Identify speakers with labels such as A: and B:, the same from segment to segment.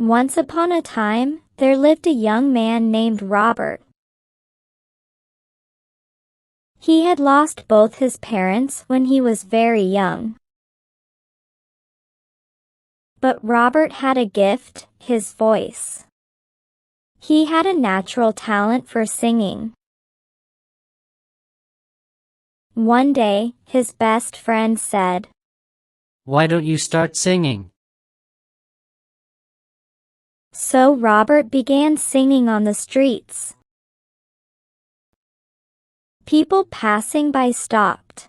A: Once upon a time, there lived a young man named Robert. He had lost both his parents when he was very young. But Robert had a gift, his voice. He had a natural talent for singing. One day, his best friend said,
B: "Why don't you start singing?"
A: So Robert began singing on the streets. People passing by stopped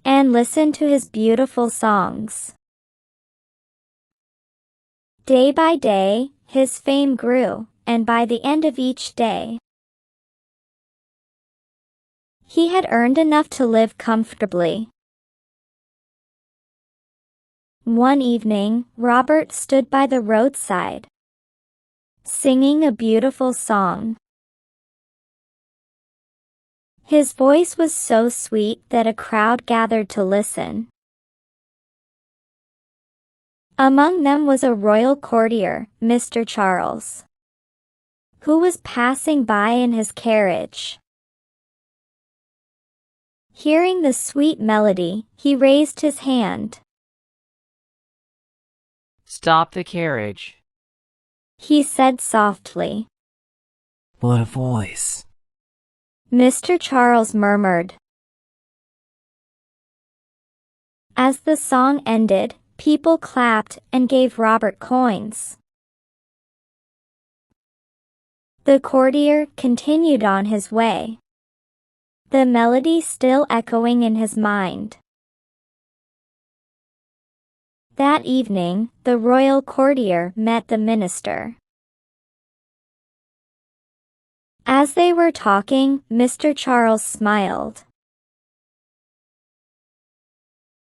A: and listened to his beautiful songs. Day by day, his fame grew, and by the end of each day, he had earned enough to live comfortably. One evening, Robert stood by the roadside, singing a beautiful song. His voice was so sweet that a crowd gathered to listen. Among them was a royal courtier, Mr. Charles, who was passing by in his carriage. Hearing the sweet melody, he raised his hand.
B: "Stop the carriage,"
A: he said softly.
C: "What a voice!"
A: Mr. Charles murmured. As the song ended, people clapped and gave Robert coins. The courtier continued on his way, the melody still echoing in his mind. That evening, the royal courtier met the minister. As they were talking, Mr. Charles smiled.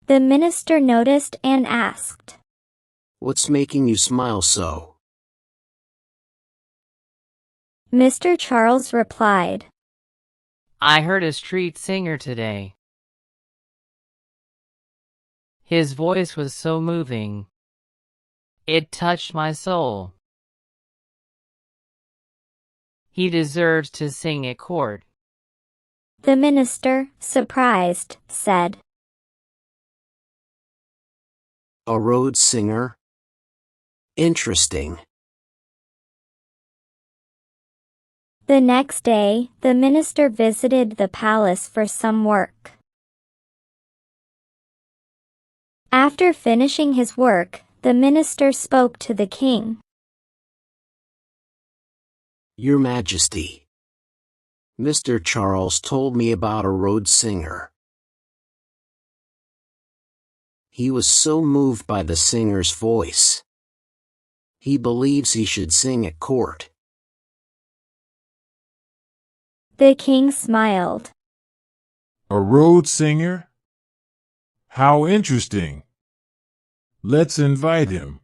A: The minister noticed and asked,
D: "What's making you smile so?"
A: Mr. Charles replied,
B: "I heard a street singer today. His voice was so moving. It touched my soul. He deserves to sing at court."
A: The minister, surprised, said,
D: "A road singer? Interesting."
A: The next day, the minister visited the palace for some work. After finishing his work, the minister spoke to the king.
D: "Your Majesty, Mr. Charles told me about a road singer. He was so moved by the singer's voice. He believes he should sing at court."
A: The king smiled.
E: A road singer? How interesting. Let's invite him.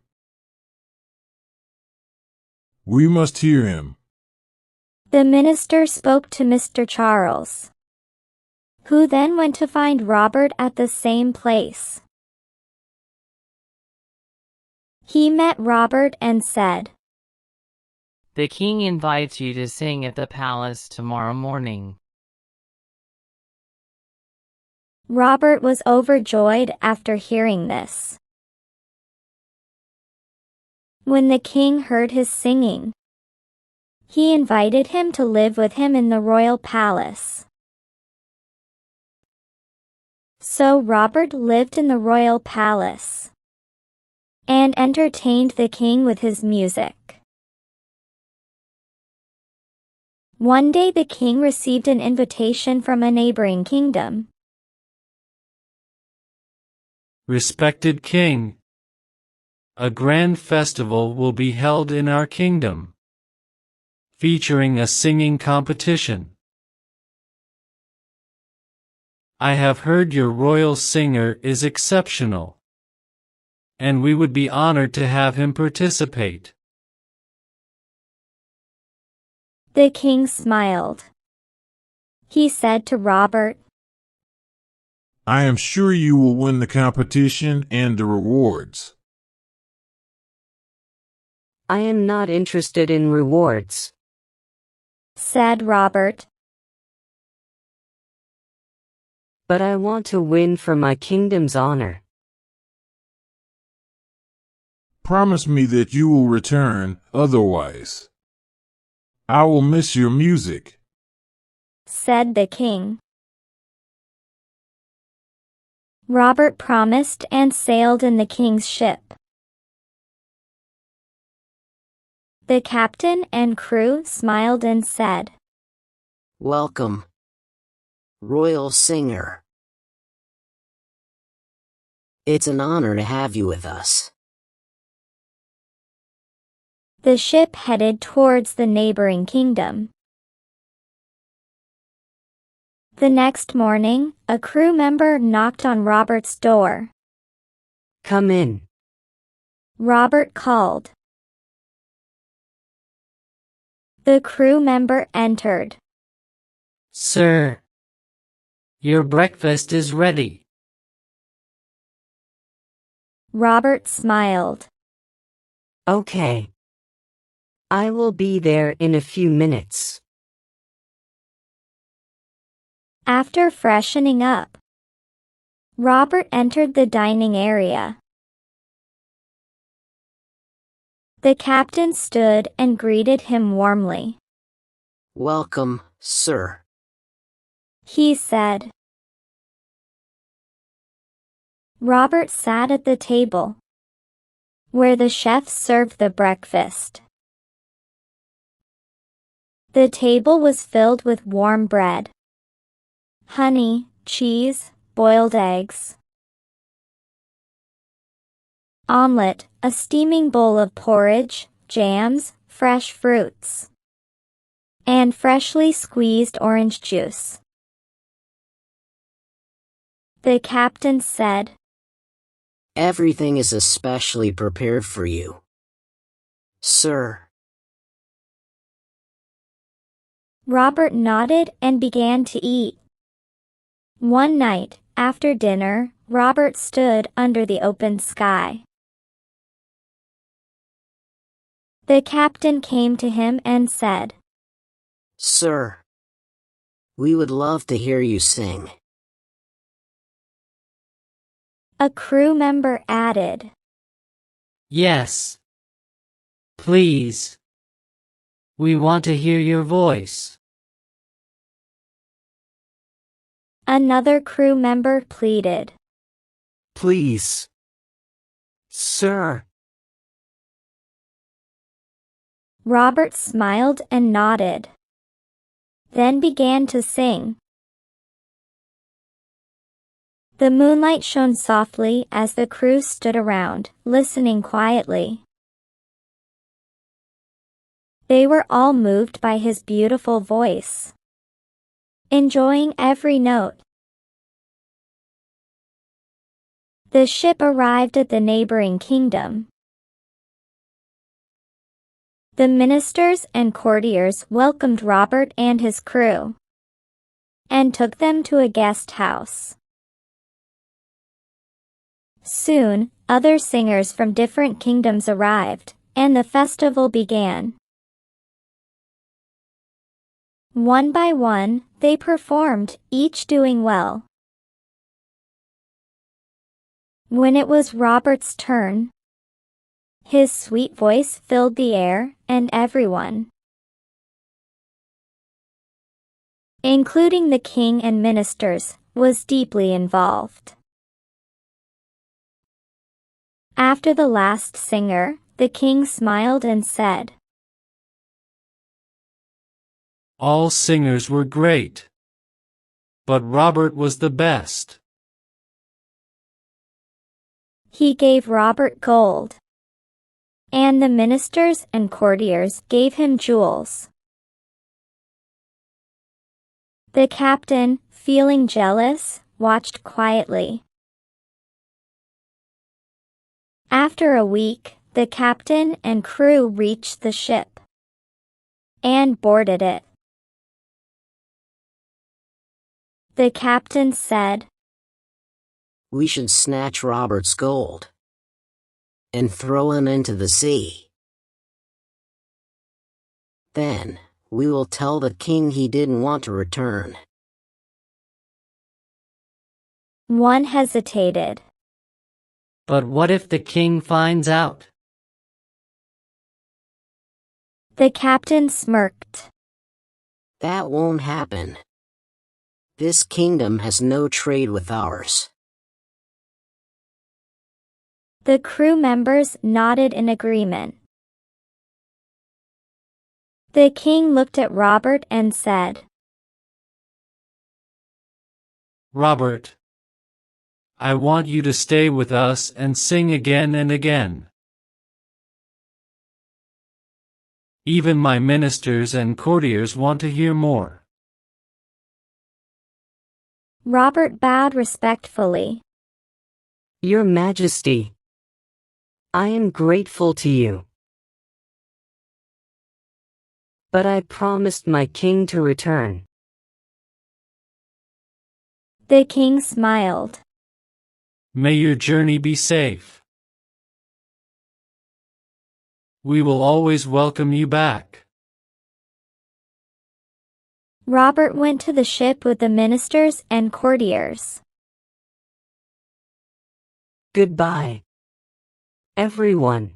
E: We must hear him.
A: The minister spoke to Mr. Charles, who then went to find Robert at the same place. He met Robert and said,
B: "The king invites you to sing at the palace tomorrow morning."
A: Robert was overjoyed after hearing this. When the king heard his singing, he invited him to live with him in the royal palace. So Robert lived in the royal palace and entertained the king with his music. One day the king received an invitation from a neighboring kingdom.
F: Respected King, a grand festival will be held in our kingdom, featuring a singing competition. I have heard your royal singer is exceptional, and we would be honored to have him participate.
A: The king smiled. He said to Robert,
E: I am sure you will win the competition and the rewards.
G: I am not interested in rewards,
A: said Robert.
G: but I want to win for my kingdom's honor.
E: Promise me that you will return, otherwise I will miss your music,
A: said the king. Robert promised and sailed in the king's ship. The captain and crew smiled and said,
D: Welcome, royal singer. It's an honor to have you with us.
A: The ship headed towards the neighboring kingdom. The next morning, a crew member knocked on Robert's door.
G: Come in.
A: Robert called. The crew member entered.
F: Sir, your breakfast is ready.
A: Robert smiled.
G: Okay. I will be there in a few minutes.
A: After freshening up, Robert entered the dining area. The captain stood and greeted him warmly.
D: Welcome, sir.
A: He said. Robert sat at the table, where the chef served the breakfast. The table was filled with warm bread, honey, cheese, boiled eggs, omelette, a steaming bowl of porridge, jams, fresh fruits, and freshly squeezed orange juice. The captain said,
D: Everything is especially prepared for you, sir.
A: Robert nodded and began to eat. One night, after dinner, Robert stood under the open sky. The captain came to him and said,
D: Sir, we would love to hear you sing.
A: A crew member added,
F: Yes. Please. We want to hear your voice.
A: Another crew member pleaded.
G: Please. Sir.
A: Robert smiled and nodded, then began to sing. The moonlight shone softly as the crew stood around, listening quietly. They were all moved by his beautiful voice, enjoying every note. The ship arrived at the neighboring kingdom. The ministers and courtiers welcomed Robert and his crew, and took them to a guest house. Soon, other singers from different kingdoms arrived, and the festival began. One by one, they performed, each doing well. When it was Robert's turn, his sweet voice filled the air, and everyone, including the king and ministers, was deeply involved. After the last singer, the king smiled and said,
F: All singers were great, but Robert was the best.
A: He gave Robert gold, and the ministers and courtiers gave him jewels. The captain, feeling jealous, watched quietly. After a week, the captain and crew reached the ship and boarded it. The captain said,
D: We should snatch Robert's gold and throw him into the sea. Then, we will tell the king he didn't want to return.
A: One hesitated.
F: But what if the king finds out?
A: The captain smirked.
D: That won't happen. This kingdom has no trade with ours.
A: The crew members nodded in agreement. The king looked at Robert and said,
F: Robert, I want you to stay with us and sing again and again. Even my ministers and courtiers want to hear more.
A: Robert bowed respectfully.
G: Your Majesty, I am grateful to you. But I promised my king to return.
A: The king smiled.
F: May your journey be safe. We will always welcome you back.
A: Robert went to the ship with the ministers and courtiers.
G: Goodbye, everyone,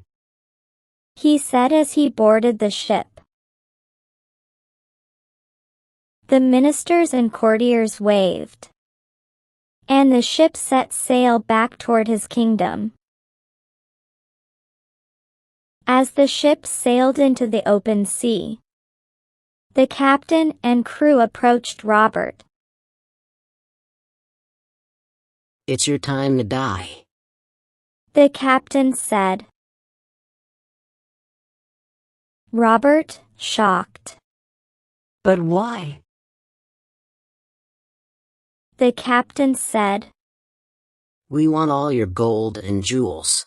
A: he said as he boarded the ship. The ministers and courtiers waved, and the ship set sail back toward his kingdom. As the ship sailed into the open sea, the captain and crew approached Robert.
D: It's your time to die.
A: The captain said. Robert, shocked.
G: but why?
A: The captain said.
D: We want all your gold and jewels.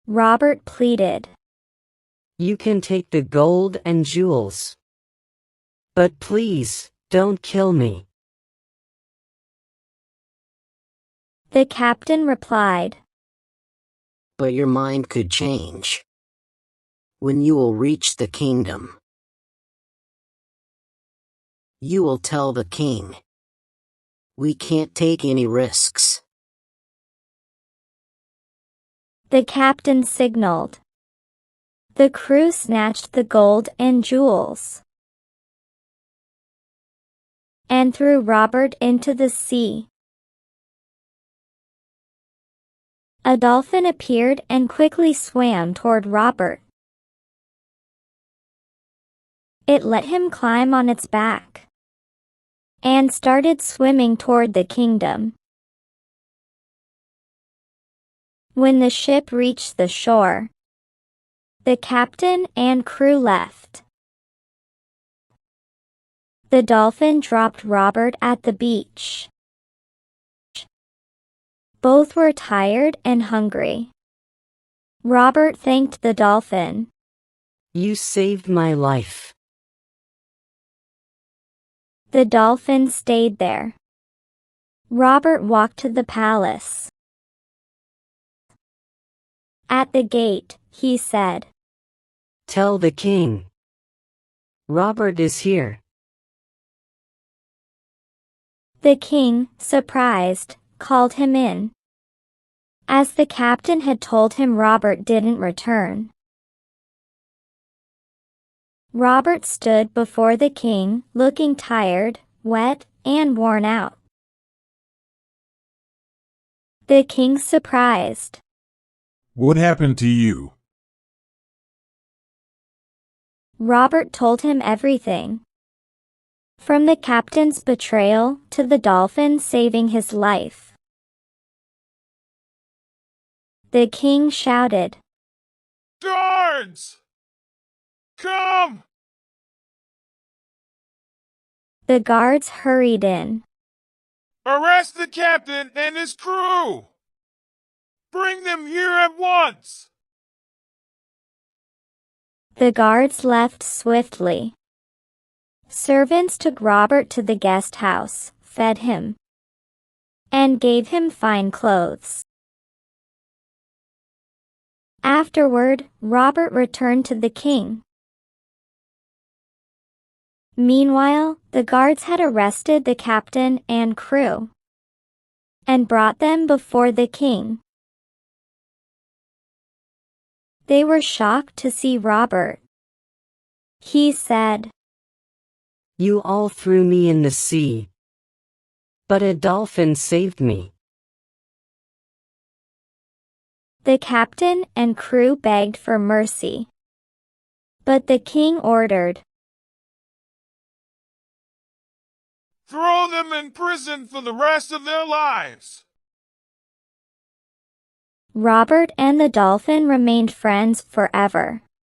A: Robert pleaded.
G: You can take the gold and jewels. But please, don't kill me.
A: The captain replied.
D: But your mind could change when you will reach the kingdom. You will tell the king, we can't take any risks.
A: The captain signaled. The crew snatched the gold and jewels and threw Robert into the sea. A dolphin appeared and quickly swam toward Robert. It let him climb on its back and started swimming toward the kingdom. When the ship reached the shore, the captain and crew left. The dolphin dropped Robert at the beach. Both were tired and hungry. Robert thanked the dolphin.
G: You saved my life.
A: The dolphin stayed there. Robert walked to the palace. At the gate, he said,
G: Tell the king. Robert is here.
A: The king, surprised, called him in. As the captain had told him, Robert didn't return. Robert stood before the king, looking tired, wet, and worn out. The king surprised.
E: What happened to you?
A: Robert told him everything. From the captain's betrayal to the dolphin saving his life. The king shouted,
E: Guards! Come!
A: The guards hurried in.
E: Arrest the captain and his crew! Bring them here at once!
A: The guards left swiftly. Servants took Robert to the guest house, fed him, and gave him fine clothes. Afterward, Robert returned to the king. Meanwhile, the guards had arrested the captain and crew and brought them before the king. They were shocked to see Robert. He said,
G: "You all threw me in the sea, but a dolphin saved me."
A: The captain and crew begged for mercy, but the king ordered,
E: Throw them in prison for the rest of their lives.
A: Robert and the dolphin remained friends forever.